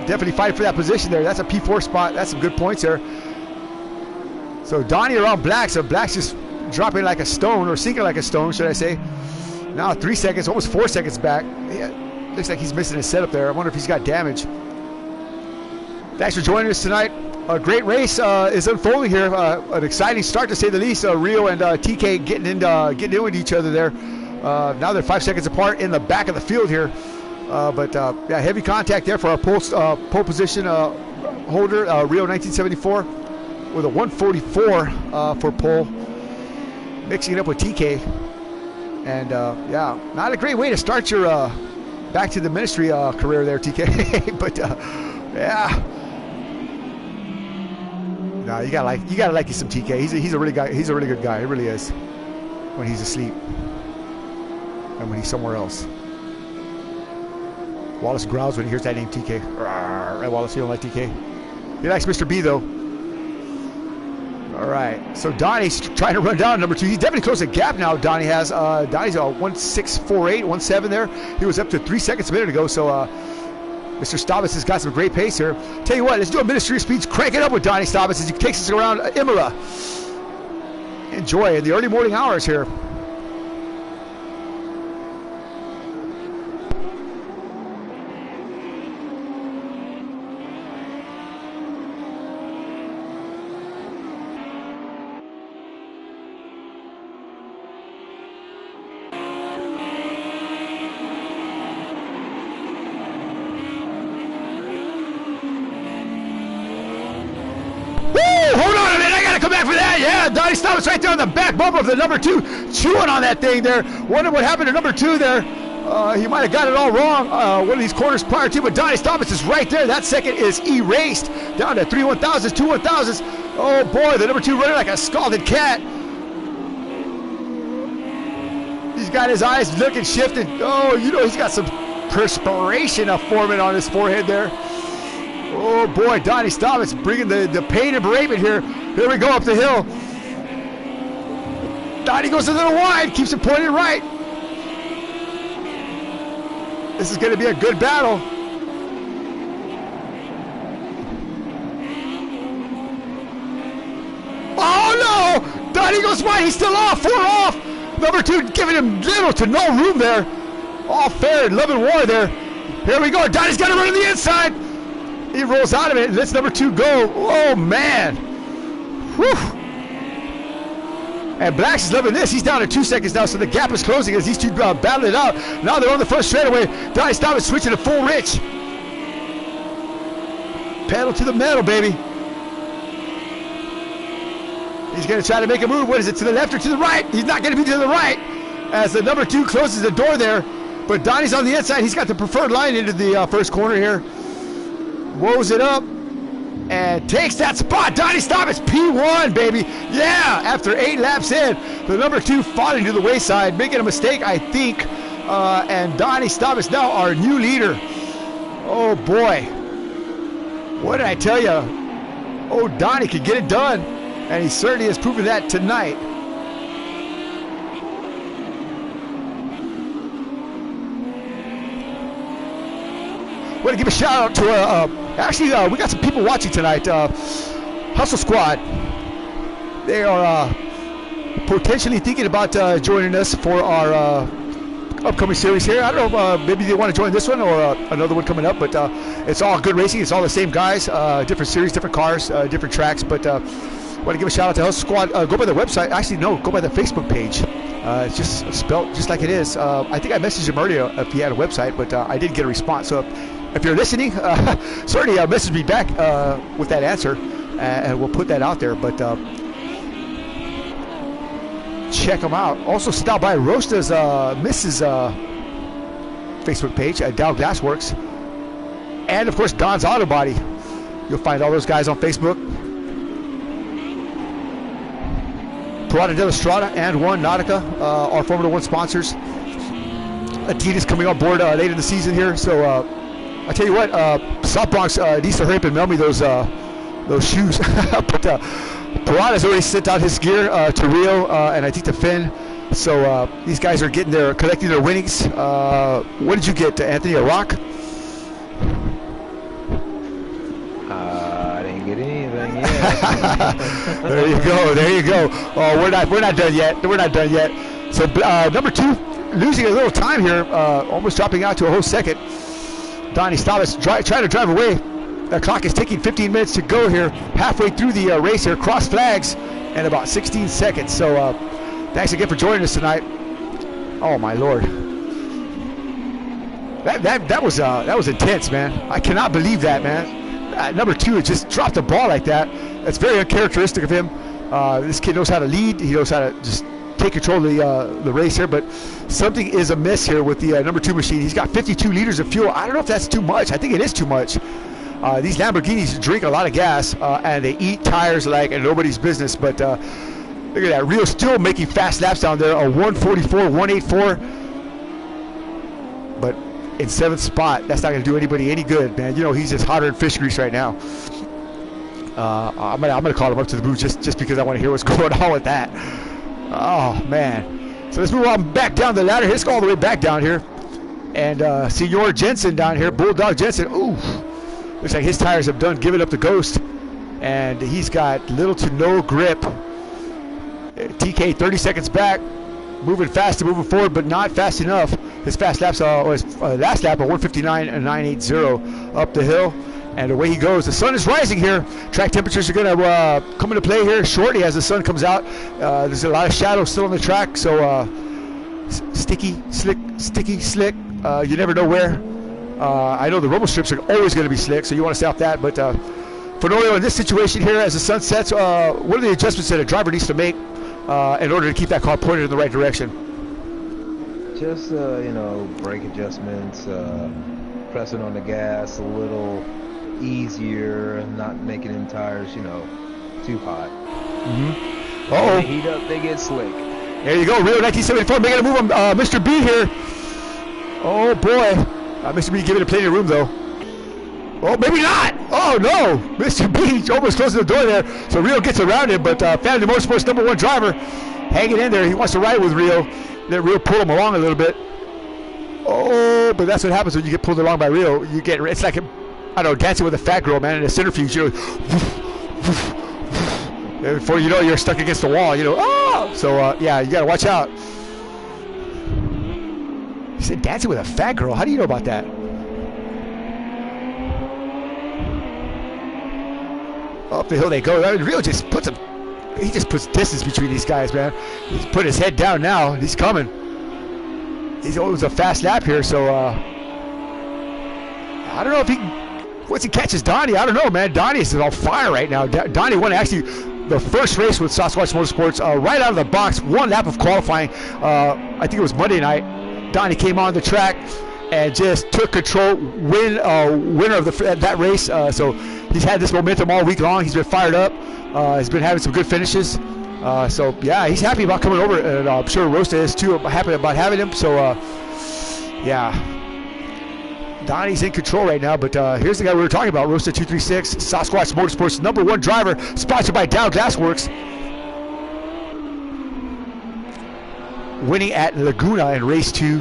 definitely fighting for that position there. That's a P4 spot. That's some good points there. So Donnie around Black. So Black's just dropping like a stone, or sinking like a stone, should I say. Now 3 seconds, almost 4 seconds back. Yeah. Looks like he's missing his setup there. I wonder if he's got damage. Thanks for joining us tonight. A great race is unfolding here. An exciting start, to say the least. Rio and TK getting in with each other there. Now they're 5 seconds apart in the back of the field here. Yeah, heavy contact there for our pole position holder, Rio 1974, with a 144 for pole. Mixing it up with TK. And yeah, not a great way to start your back to the ministry career there, TK. But yeah, no, you gotta like you some TK. He's a really good guy. He really is. When he's asleep and when he's somewhere else. Wallace growls when he hears that name, TK. Right, Wallace, you don't like TK. He likes Mr. B though. All right, so Donnie's trying to run down number 2. He's definitely closing the gap now. Donnie has. Donnie's a 1:6.48, 1:7 there. He was up to 3 seconds a minute ago. So Mr. Staubitz has got some great pace here. Tell you what, let's do a Ministry of Speeds. Crank it up with Donnie Staubitz as he takes us around Imola. Enjoy in the early morning hours here. Yeah, Donnie Staubitz right there on the back bumper of the number 2, chewing on that thing there. Wonder what happened to number 2 there. He might have got it all wrong one of these corners prior to, but Donnie Staubitz is right there. That second is erased down to 3 1,000s, 2 1,000s. Oh boy, the number 2 running like a scalded cat. He's got his eyes looking shifted. Oh, you know he's got some perspiration forming on his forehead there. Oh boy, Donnie Staubitz bringing the pain and bereavement here. Here we go up the hill. Donnie goes a little wide, keeps it pointed right. This is going to be a good battle. Oh no! Donnie goes wide, he's still off, 4 off. Number 2 giving him little to no room there. All fair and love and war there. Here we go, Donnie's got to run on the inside. He rolls out of it and lets number 2 go. Oh, man. Whew. And Blacks is loving this. He's down to 2 seconds now, so the gap is closing as these two battle it out. Now they're on the first straightaway. Donnie Stop is switching to full rich. Pedal to the metal, baby. He's going to try to make a move. What is it, to the left or to the right? He's not going to be to the right as the number 2 closes the door there. But Donnie's on the inside. He's got the preferred line into the first corner here. Woes it up and takes that spot. Donnie Stop is P1, baby. Yeah, after 8 laps in, the number 2 falling to the wayside, making a mistake, I think. And Donnie Stop is now our new leader. Oh, boy. What did I tell you? Oh, Donnie could get it done. And he certainly has proven that tonight. I want to give a shout out to, actually, we got some people watching tonight. Hustle Squad. They are potentially thinking about joining us for our upcoming series here. I don't know, maybe they want to join this one or another one coming up, but it's all good racing. It's all the same guys, different series, different cars, different tracks, but I want to give a shout out to Hustle Squad. Go by the website. Actually, no, go by the Facebook page. It's just spelled just like it is. I think I messaged him earlier if he had a website, but I didn't get a response. So if you're listening, certainly message me back with that answer, and we'll put that out there. But check them out. Also, stop by Rosta's Mrs. Facebook page at Dow Glassworks, and of course Don's Auto Body. You'll find all those guys on Facebook. Parada de la Strada and One Nautica, our Formula One sponsors. Adidas coming on board late in the season here, so I tell you what, South Bronx needs to hurry up and mail me those shoes. But Parada's already sent out his gear to Rio and I think to Finn. So these guys are collecting their winnings. What did you get, Anthony? A rock? I didn't get anything yet. There you go. Oh, we're not done yet. So number 2, losing a little time here, almost dropping out to a whole second. Donnie Stop is trying to drive away. The clock is taking 15 minutes to go here, halfway through the race here. Cross flags and about 16 seconds. So thanks again for joining us tonight. Oh my Lord, that was intense, man. I cannot believe that, man. Number 2 had just dropped the ball like that. That's very uncharacteristic of him. This kid knows how to lead. He knows how to just take control of the race here, but something is amiss here with the number 2 machine. He's got 52 liters of fuel. I don't know if that's too much. I think it is too much. These Lamborghinis drink a lot of gas, and they eat tires like nobody's business, but look at that. Rio's still making fast laps down there, a 144, 184, but in 7th spot. That's not going to do anybody any good, man. You know, he's just hotter than fish grease right now. I'm gonna call him up to the booth just because I want to hear what's going on with that. Oh, man. So let's move on back down the ladder. Let's go all the way back down here. And Senor Jensen down here, Bulldog Jensen. Ooh, looks like his tires have done giving up the ghost. And he's got little to no grip. TK 30 seconds back. Moving fast and moving forward, but not fast enough. His fast laps, his last lap, a 159.980 up the hill. And away he goes. The sun is rising here. Track temperatures are going to come into play here shortly as the sun comes out. There's a lot of shadow still on the track, so sticky, slick. You never know where. I know the rumble strips are always going to be slick, so you want to stay off that. But Fenoglio, in this situation here, as the sun sets, what are the adjustments that a driver needs to make in order to keep that car pointed in the right direction? Just, brake adjustments, pressing on the gas a little easier, not making them tires, too hot. Mm-hmm. When they heat up, they get slick. There you go, Rio 1974 making a move on Mr. B here. Oh boy, Mr. B giving it plenty of room though. Oh, maybe not. Oh no, Mr. B almost closing the door there. So Rio gets around him, but Family Motorsports #1 driver hanging in there. He wants to ride with Rio. Let Rio pull him along a little bit. Oh, but that's what happens when you get pulled along by Rio. It's like dancing with a fat girl, man, in a centrifuge. And before you know it, you're stuck against the wall. Oh! So yeah, you gotta watch out. He said dancing with a fat girl. How do you know about that? Up the hill they go. I mean, Rio just puts him. He just puts distance between these guys, man. He's put his head down now. He's coming. He's always a fast lap here, so I don't know if he once he catches Donnie. I don't know, man. Donnie is on fire right now. Donnie won actually the first race with Sasquatch Motorsports right out of the box. One lap of qualifying. I think it was Monday night. Donnie came on the track and just took control, winner of that race. So he's had this momentum all week long. He's been fired up. He's been having some good finishes. So yeah, he's happy about coming over, and I'm sure Rosta is too. Happy about having him. So yeah, Donnie's in control right now. But here's the guy we were talking about, Rosta 236, Sasquatch Motorsports #1 driver, sponsored by Dow Glassworks, winning at Laguna in race 2.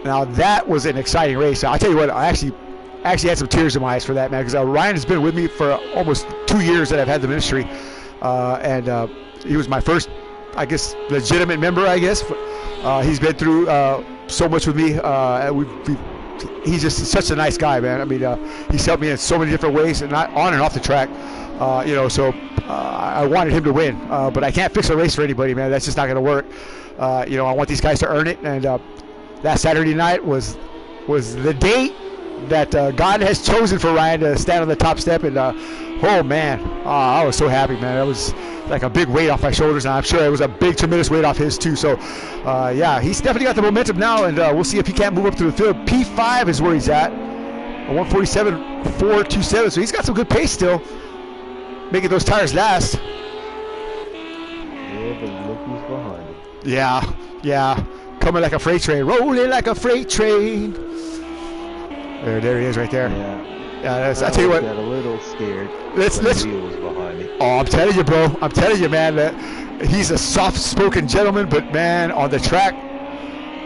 Now that was an exciting race. I'll tell you what, I actually had some tears in my eyes for that, man, because Ryan has been with me for almost 2 years that I've had the ministry, and he was my first, I guess, legitimate member, I guess. He's been through so much with me. He's just such a nice guy, man. I mean, he's helped me in so many different ways, and not on and off the track. So I wanted him to win, but I can't fix a race for anybody, man. That's just not going to work. I want these guys to earn it, and that Saturday night was the date that God has chosen for Ryan to stand on the top step, and oh man, I was so happy, man. It was like a big weight off my shoulders, and I'm sure it was a big, tremendous weight off his too. So yeah, he's definitely got the momentum now, and we'll see if he can't move up to the field. P5 is where he's at, 147.427, so he's got some good pace still, making those tires last. Yeah, but look who's behind him. Yeah, coming like a freight train, rolling like a freight train. There he is, right there. Yeah. I tell you what. Got a little scared. Let's. Was behind me. Oh, I'm telling you, bro. I'm telling you, man. That he's a soft-spoken gentleman, but man, on the track,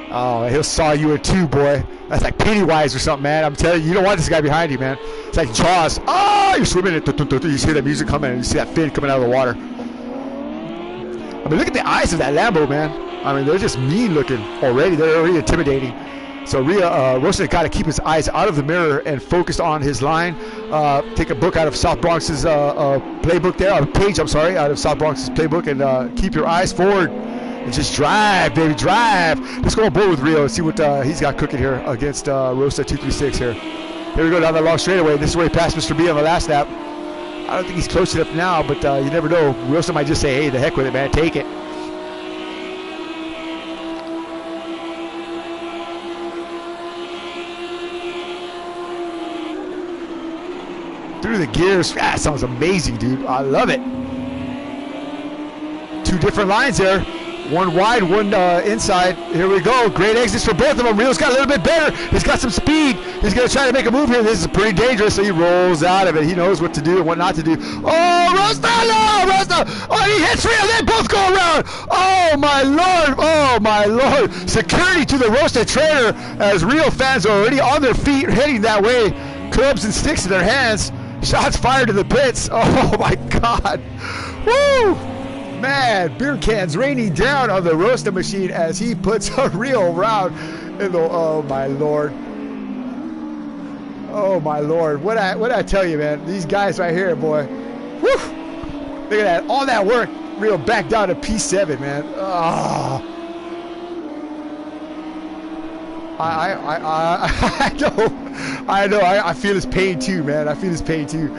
oh, he'll saw you in two, boy. That's like Pennywise or something, man. I'm telling you, you don't want this guy behind you, man. It's like Jaws. Oh, you're swimming in. You see that music coming, and you see that fin coming out of the water. I mean, look at the eyes of that Lambo, man. I mean, they're just mean looking already. They're already intimidating. So Rosa got to keep his eyes out of the mirror and focused on his line. Take a book out of South Bronx's playbook there, page, I'm sorry, out of South Bronx's playbook, and keep your eyes forward and just drive, baby, drive. Let's go on board with Rio and see what he's got cooking here against Rosa 236 here. Here we go down that long straightaway. This is where he passed Mr. B on the last lap. I don't think he's close enough now, but you never know. Rosa might just say, hey, the heck with it, man, take it. Through the gears. That sounds amazing, dude. I love it. Two different lines there. One wide, one inside. Here we go. Great exits for both of them. Rio's got a little bit better. He's got some speed. He's going to try to make a move here. This is pretty dangerous, so he rolls out of it. He knows what to do and what not to do. Oh, Rosta! No, Rosta! Oh, he hits Rio. They both go around. Oh, my Lord. Oh, my Lord. Security to the Rosta trailer as Rio fans are already on their feet heading that way. Clubs and sticks in their hands. Shots fired to the pits. Oh my God. Woo! Man, beer cans raining down on the Rosta machine as he puts a Rio around in the, oh my Lord. Oh my Lord. What I tell you, man, these guys right here, boy. Woo! Look at that. All that work. Rio back down to P7, man. Oh. I know. I feel his pain too, man. I feel his pain too.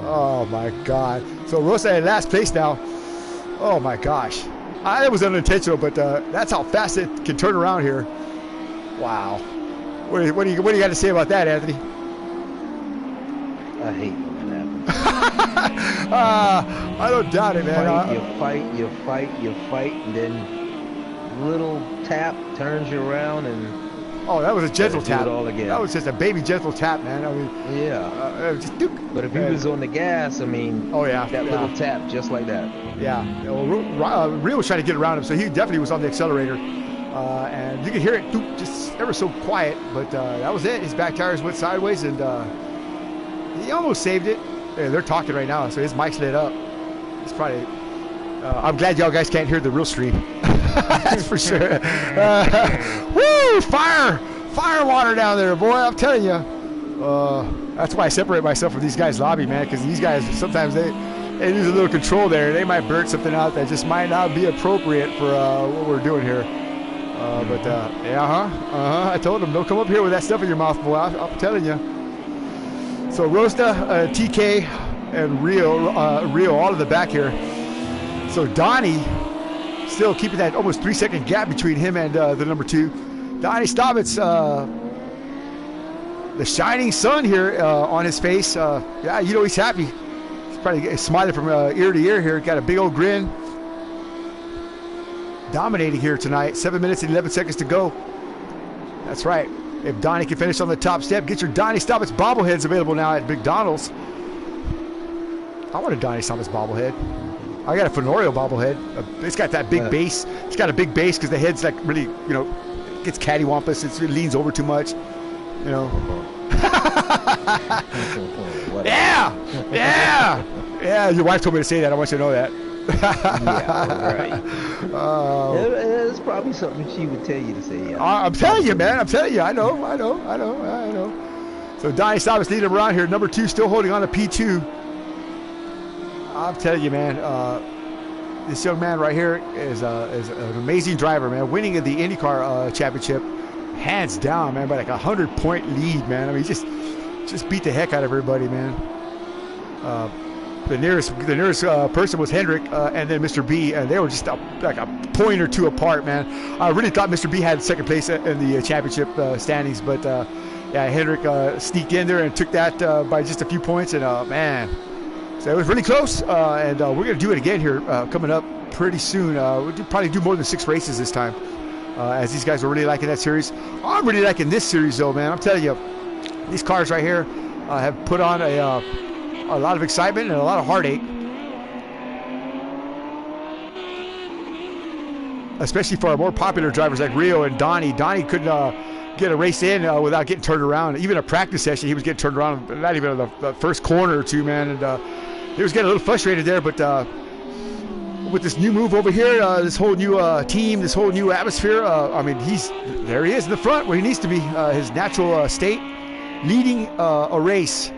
Oh my God. So Rosa in last place now. Oh my gosh. That was unintentional, but that's how fast it can turn around here. Wow. What do you got to say about that, Anthony? I hate when that happens. I don't doubt it, man. You fight, and then little tap turns you around and. Oh, that was a gentle tap. Do it all again. That was just a baby gentle tap, man. I mean, yeah. Just, but if he was on the gas, I mean, oh yeah, that little tap just like that. Yeah. Well, Rio was trying to get around him, so he definitely was on the accelerator, and you could hear it just ever so quiet. But that was it. His back tires went sideways, and he almost saved it. They're talking right now, so his mic's lit up. It's probably. I'm glad y'all guys can't hear the real stream. That's for sure. Woo! Fire water down there, boy. I'm telling you. That's why I separate myself from these guys' lobby, man, because these guys, sometimes they lose a little control there. They might burn something out that just might not be appropriate for what we're doing here. I told them, don't come up here with that stuff in your mouth, boy. I'm telling you. So Rosta, TK, and Rio, all in the back here. So Donnie still keeping that almost 3-second gap between him and the number 2. Donnie Staubitz, the shining sun here on his face. Yeah, you know he's happy. He's probably smiling from ear to ear here. Got a big old grin. Dominating here tonight. 7 minutes and 11 seconds to go. That's right. If Donnie can finish on the top step, get your Donnie Staubitz bobbleheads available now at McDonald's. I want a Donnie Staubitz bobblehead. I got a Fenorio bobblehead. It's got that big base. It's got a big base because the head's like really, you know, gets cattywampus. It leans over too much. You know. Yeah. Your wife told me to say that. I want you to know that. Yeah, right. It's probably something she would tell you to say. Yeah. I'm telling you, man. I'm telling you. I know. So Donnie Staubitz leading him around here. Number 2 still holding on to P2. I'm telling you, man. This young man right here is an amazing driver, man. Winning in the IndyCar championship, hands down, man, by like 100-point lead, man. I mean, just beat the heck out of everybody, man. The nearest person was Hendrick and then Mr. B, and they were just like a point or two apart, man. I really thought Mr. B had second place in the championship standings, but yeah, Hendrick sneaked in there and took that by just a few points, and man, so it was really close. And we're gonna do it again here coming up pretty soon. We'll probably do more than 6 races this time, as these guys are really liking that series. I'm really liking this series, though, man. I'm telling you, these cars right here have put on a lot of excitement and a lot of heartache, especially for our more popular drivers like Rio and Donnie. Donnie couldn't get a race in without getting turned around. Even a practice session, he was getting turned around, not even on the first corner or two, man. And he was getting a little frustrated there, but with this new move over here, this whole new team, this whole new atmosphere, I mean, there he is in the front where he needs to be, his natural state, leading a race.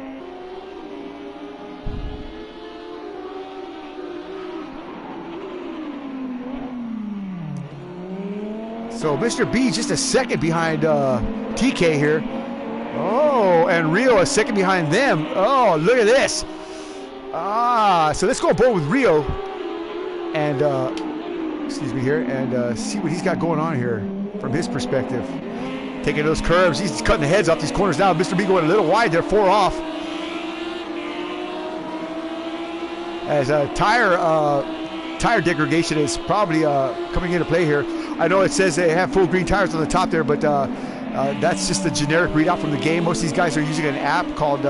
So Mr. B just a second behind TK here. Oh, and Rio a second behind them. Oh, look at this. So let's go aboard with Rio and excuse me here, and see what he's got going on here from his perspective. Taking those curves, he's cutting the heads off these corners now. Mr. B going a little wide there, 4 off. As tire degradation is probably coming into play here. I know it says they have full green tires on the top there, but that's just the generic readout from the game. Most of these guys are using an app called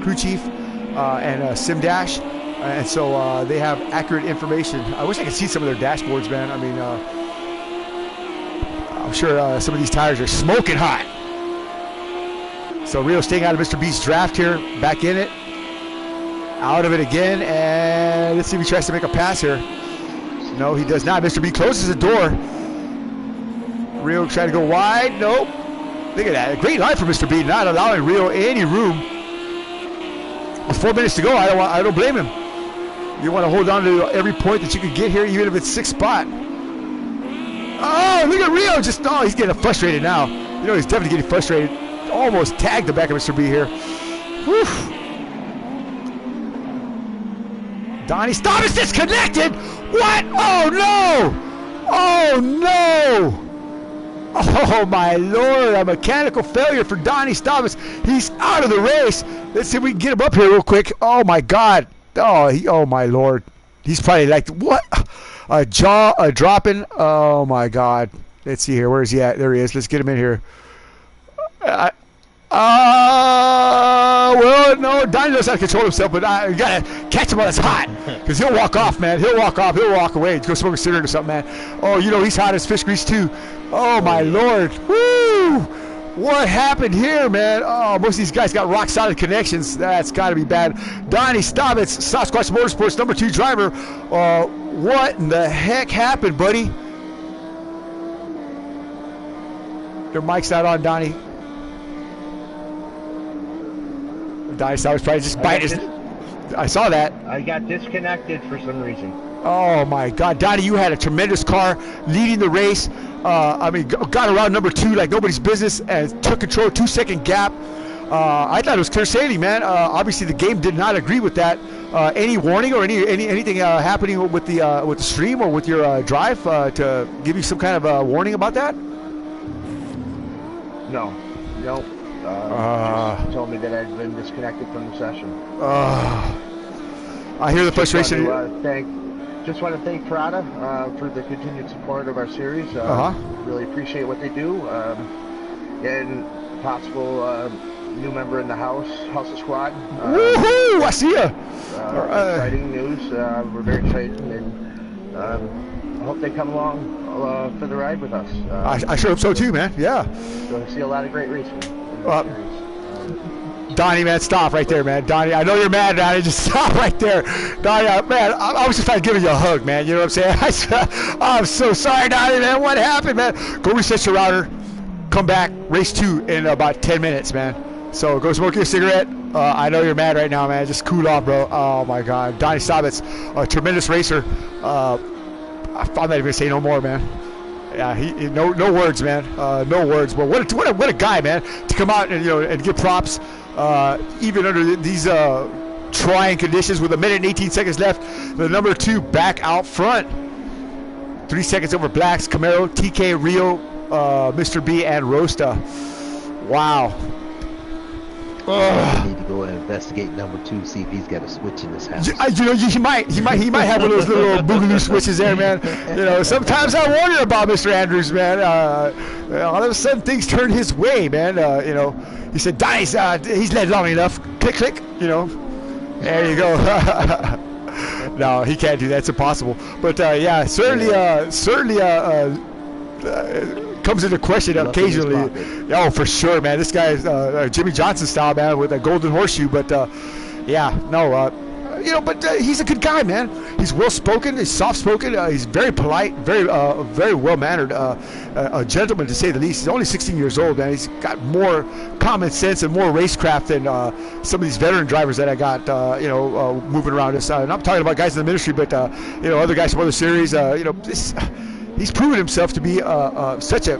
Crew Chief and SimDash, and so they have accurate information. I wish I could see some of their dashboards, man. I mean, I'm sure some of these tires are smoking hot. So Rio staying out of Mr. B's draft here, back in it. Out of it again, and let's see if he tries to make a pass here. No, he does not. Mr. B closes the door. Rio trying to go wide. Nope. Look at that. A great line for Mr. B, not allowing Rio any room. With 4 minutes to go, I don't blame him. You want to hold on to every point that you can get here, even if it's 6th spot. Oh, look at Rio. He's getting frustrated now. You know, he's definitely getting frustrated. Almost tagged the back of Mr. B here. Whew. Donnie Staubitz disconnected. What? Oh no! Oh no! Oh my Lord! A mechanical failure for Donnie Staubitz. He's out of the race. Let's see if we can get him up here real quick. Oh my God! Oh my Lord! He's probably like, what? A dropping. Oh my God! Let's see here. Where is he at? There he is. Let's get him in here. Well, no, Donnie knows how to control himself, but you gotta catch him while it's hot, because he'll walk off, man. He'll walk off. He'll walk away. Go smoke a cigarette or something, man. Oh, you know he's hot as fish grease too. Oh my Lord! Woo! What happened here, man? Oh, most of these guys got rock solid connections. That's got to be bad. Donnie Staubitz, Sasquatch Motorsports number 2 driver. What in the heck happened, buddy? Your mic's not on, Donnie. Donnie Stobbs probably just biting his... I saw that. I got disconnected for some reason. Oh my God, Donnie, you had a tremendous car leading the race. I mean, got around number 2 like nobody's business and took control, 2-second gap. I thought it was clear sailing, man. Obviously, the game did not agree with that. Any warning or anything happening with the stream or with your drive to give you some kind of warning about that? No. Just told me that I'd been disconnected from the session. I hear the frustration. Just want to thank Prada for the continued support of our series. Really appreciate what they do. And possible new member in the house of squad. Woohoo! I see ya. Exciting news. We're very excited, and I hope they come along for the ride with us. I sure hope so too, man. Yeah. Going to see a lot of great racing in this series. Donnie, man, stop right there, man. Donnie, I know you're mad, Donnie. Just stop right there. Donnie, man, I was just trying to give you a hug, man. You know what I'm saying? I'm so sorry, Donnie, man. What happened, man? Go reset your router. Come back. Race 2 in about 10 minutes, man. So go smoke your cigarette. I know you're mad right now, man. Just cool off, bro. Oh, my God. Donnie Stobbs, a tremendous racer. I'm not even going to say no more, man. Yeah, no words, man. No words. But what a guy, man, to come out and and give props. Even under these trying conditions with 1 minute and 18 seconds left, the number 2 back out front. 3 seconds over Blacks, Camaro, TK, Rio, Mr. B, and Rosta. Wow. We need to go and investigate number 2, see if he's got a switch in his house. He might have one of those little boogaloo switches there, man. Sometimes I wonder about Mr. Andrews, man. All of a sudden things turn his way, man. He said, Donnie's he's led long enough. Click, click. There you go. No, he can't do that. It's impossible. But yeah, certainly comes into question occasionally. Oh, for sure, man. This guy's Jimmy Johnson style, man, with a golden horseshoe. But yeah, no, but he's a good guy, man. He's well spoken. He's soft spoken. He's very polite, very well mannered. A gentleman, to say the least. He's only 16 years old, man. He's got more common sense and more racecraft than some of these veteran drivers that I got, moving around us. And I'm talking about guys in the ministry, but other guys from other series. He's proven himself to be such a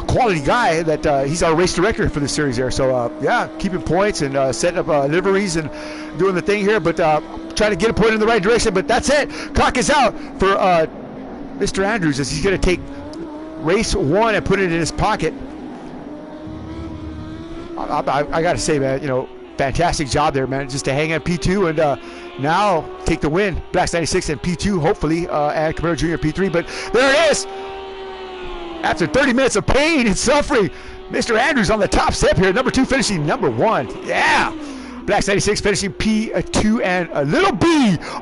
quality guy that he's our race director for the series there. So, yeah, keeping points and setting up liveries and doing the thing here, but trying to get a point in the right direction. But that's it. Clock is out for Mr. Andrews as he's going to take race 1 and put it in his pocket. I got to say, man, fantastic job there, man, just to hang at P2 and now take the win. Blacks 96 and P2, hopefully, and Camaro Jr. P3. But there it is. After 30 minutes of pain and suffering, Mr. Andrews on the top step here. Number 2 finishing number 1. Yeah. Blacks 96 finishing P2 and a little B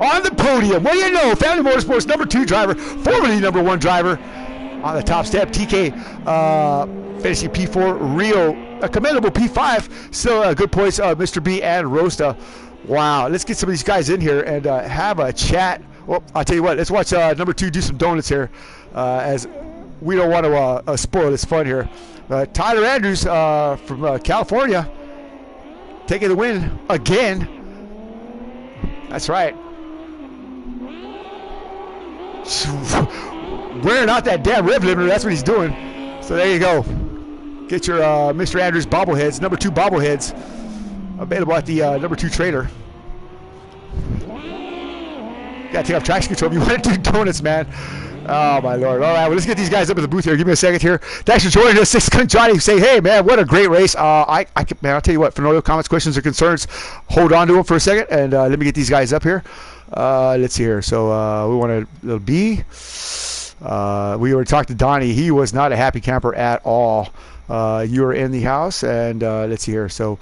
on the podium. What do you know? Family Motorsports number 2 driver, formerly number 1 driver on the top step. TK finishing P4. Rio, a commendable P5. Still good points, Mr. B and Rosta. Wow. Let's get some of these guys in here and have a chat. Well, I'll tell you what. Let's watch number 2 do some donuts here as we don't want to spoil this fun here. Tyler Andrews from California taking the win again. That's right. Wearing out that damn rev limiter. That's what he's doing. So there you go. Get your Mr. Andrews bobbleheads, number 2 bobbleheads, available at the number 2 trailer. Gotta take off traction control if you want to do donuts, man. Oh, my Lord. All right, well, let's get these guys up in the booth here. Give me a second here. Thanks for joining us. 6 Gun Johnny say, hey, man, what a great race. Man, I'll tell you what, for no comments, questions, or concerns, hold on to them for a second, and let me get these guys up here. Let's see here. So we want a little B. We already talked to Donnie. He was not a happy camper at all. You were in the house, and let's see here. So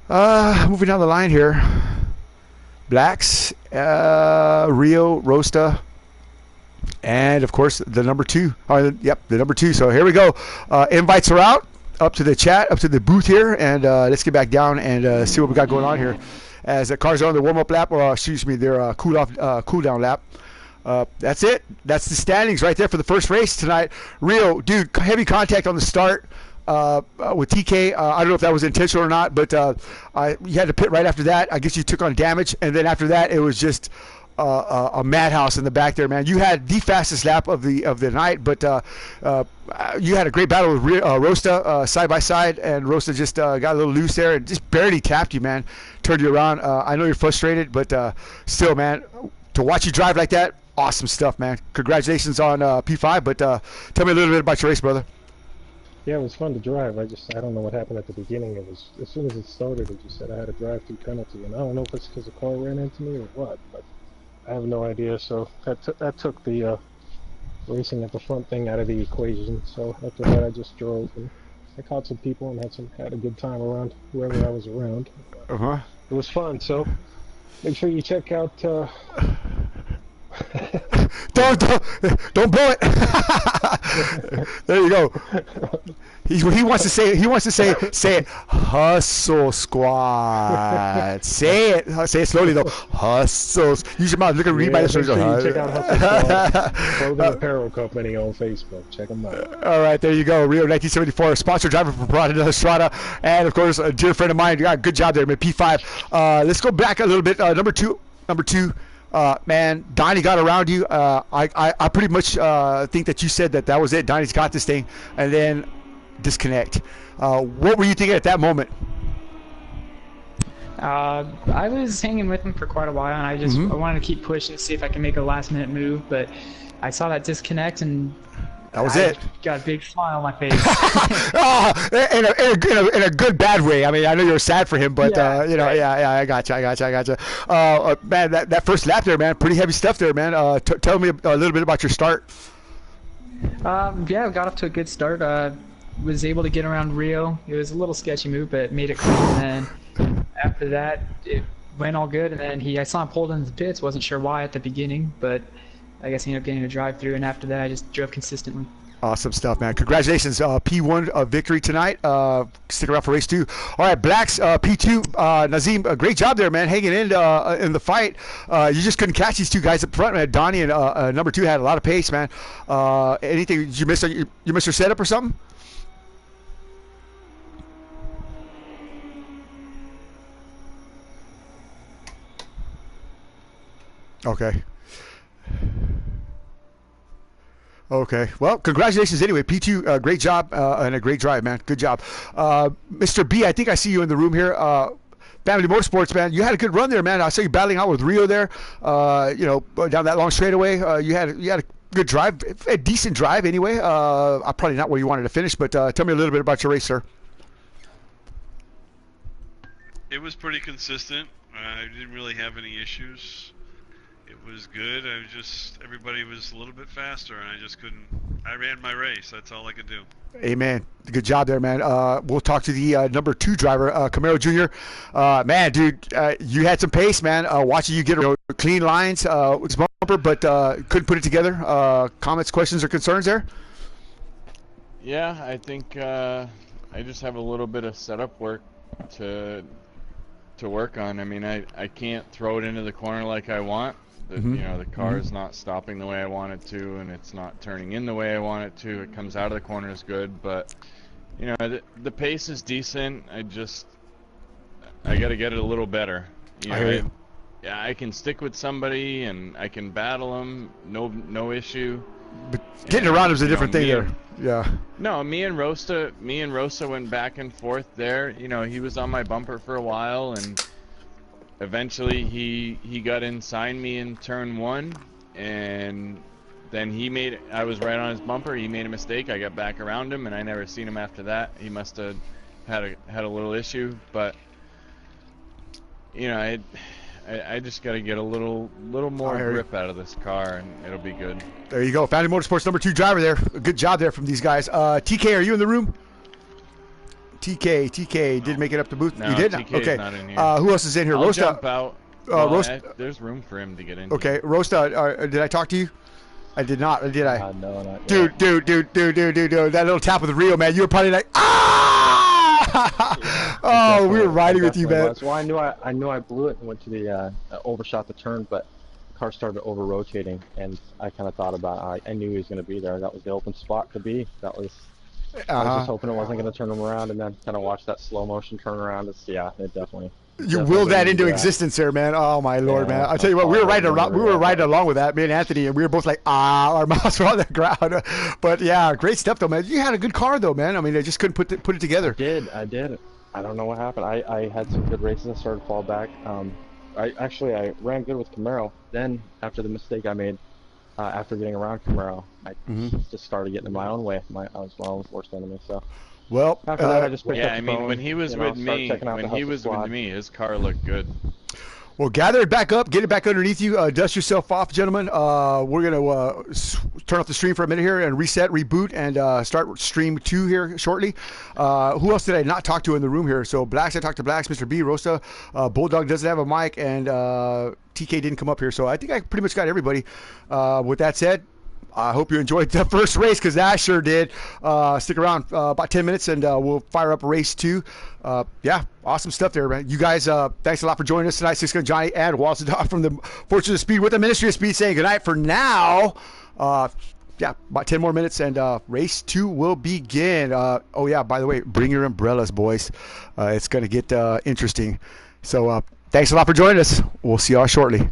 moving down the line here. Blacks, Rio, Rosta, and of course the number 2. Yep, the number 2. So here we go. Invites are out up to the chat, up to the booth here, and let's get back down and see what we got going on here. As the cars are on their warm-up lap, or excuse me, their cool-down lap. That's it. That's the standings right there for the first race tonight. Rio, dude, heavy contact on the start. with TK. I don't know if that was intentional or not, but you had to pit right after that. I guess you took on damage, and then after that, it was just a madhouse in the back there, man. You had the fastest lap of the night, but you had a great battle with Rosta side by side, and Rosta just got a little loose there and just barely tapped you, man. Turned you around. I know you're frustrated, but still, man, to watch you drive like that, awesome stuff, man. Congratulations on P5, but tell me a little bit about your race, brother. Yeah, it was fun to drive. I don't know what happened at the beginning. It was, as soon as it started, it just said I had a drive-through penalty, and I don't know if it's because the car ran into me or what, but I have no idea. So that took the racing at the front thing out of the equation. So after that, I just drove, and I caught some people and had a good time around whoever I was around. It was fun. So make sure you check out. Don't blow it. There you go. He wants to say it. Hustle Squad. Say it slowly though. Hustle. Use your mouth. Look at read by the stories. Check out Hustle Squad, clothing apparel company on Facebook. Check them out. All right, there you go. Rio 1974, sponsor driver for Prada Strada, and of course a dear friend of mine. Yeah, good job there, man. P5. Let's go back a little bit. Number two. Man, Donnie got around you. I pretty much think that you said that was it. Donnie's got this thing, and then disconnect. What were you thinking at that moment? I was hanging with him for quite a while, and I wanted to keep pushing to see if I can make a last-minute move, but I saw that disconnect, and that was it. Got a big smile on my face. in a good bad way. I mean, I know you were sad for him, but I got you. Man, that first lap there, man, pretty heavy stuff there, man. Tell me a little bit about your start. Yeah, I got off to a good start. Was able to get around Rio. It was a little sketchy move, but made it clean. And then after that, it went all good. And then I saw him pulled into the pits. Wasn't sure why at the beginning, but I guess he ended up getting a drive through, and after that I just drove consistently. Awesome stuff, man. Congratulations. P1 victory tonight. Stick around for race 2. All right, Blacks, P2. Nazim, great job there, man, hanging in the fight. You just couldn't catch these two guys up front, man. Donnie and number 2 had a lot of pace, man. Anything, did you miss your setup or something? Okay. Well, congratulations anyway. P2, great job and a great drive, man. Good job. Mr. B, I think I see you in the room here. Family Motorsports, man. You had a good run there, man. I saw you battling out with Rio there. Down that long straightaway. You had a good drive, a decent drive anyway. Probably not where you wanted to finish, but tell me a little bit about your race, sir. It was pretty consistent. I didn't really have any issues. It was good. Everybody was a little bit faster, and I just couldn't. I ran my race. That's all I could do. Amen. Good job there, man. We'll talk to the number 2 driver, Camaro Jr. Man, dude, you had some pace, man. Watching you get clean lines, bumper, but couldn't put it together. Comments, questions, or concerns there? Yeah, I think I just have a little bit of setup work to work on. I mean, I can't throw it into the corner like I want. The car is not stopping the way I want it to, and it's not turning in the way I want it to. It comes out of the corner is good, but the pace is decent. I got to get it a little better. I can stick with somebody and I can battle them, no issue. But getting around is a different thing there. Yeah. No, me and Rosa went back and forth there. He was on my bumper for a while, and eventually he got inside me in turn 1, and then I was right on his bumper. He made a mistake. I got back around him, and I never seen him after that. He must have had a little issue, but I just got to get a little more grip out of this car, and it'll be good. There you go. Family Motorsports number 2 driver there. Good job there from these guys. TK, are you in the room? TK did make it up the booth. No, you did? TK's okay. Not in here. Who else is in here? I'll Rosta. Jump out. There's room for him to get in. Okay, Rosta, did I talk to you? I did not. Did I? No, not dude. That little tap with the Rio, man. You were probably like, oh, we were riding with you, man. Well, I knew I blew it and went to the overshot the turn, but the car started over rotating, and I kind of thought about. I knew he was going to be there. That was the open spot to be. That was I was just hoping it wasn't going to turn them around, and then kind of watch that slow motion turn around. It definitely. You willed that into existence there, man. Oh my lord, man! I'll tell you what, we were riding along with that, me and Anthony, and we were both like, our mouths were on the ground. But yeah, great stuff though, man. You had a good car though, man. I mean, I just couldn't put it together. I did. I don't know what happened. I had some good races. I started to fall back. I ran good with Camaro. Then after the mistake I made, after getting around Camaro, I just started getting in my own way. I was my own worst enemy. So. Well, after that, I just picked up the phone, when he was with me, his car looked good. Well, gather it back up, get it back underneath you, dust yourself off, gentlemen. We're going to turn off the stream for a minute here and reset, reboot, and start stream 2 here shortly. Who else did I not talk to in the room here? So Blacks, I talked to Blacks, Mr. B, Rosa, Bulldog doesn't have a mic, and TK didn't come up here. So I think I pretty much got everybody. With that said, I hope you enjoyed the first race, because I sure did. Stick around about 10 minutes, and we'll fire up race 2. Yeah, awesome stuff there, man. You guys, thanks a lot for joining us tonight. Six Gun Johnny and Walter Dog from the Fortune of Speed with the Ministry of Speed saying goodnight for now. Yeah, about 10 more minutes, and race 2 will begin. Oh, yeah, by the way, bring your umbrellas, boys. It's going to get interesting. So thanks a lot for joining us. We'll see y'all shortly.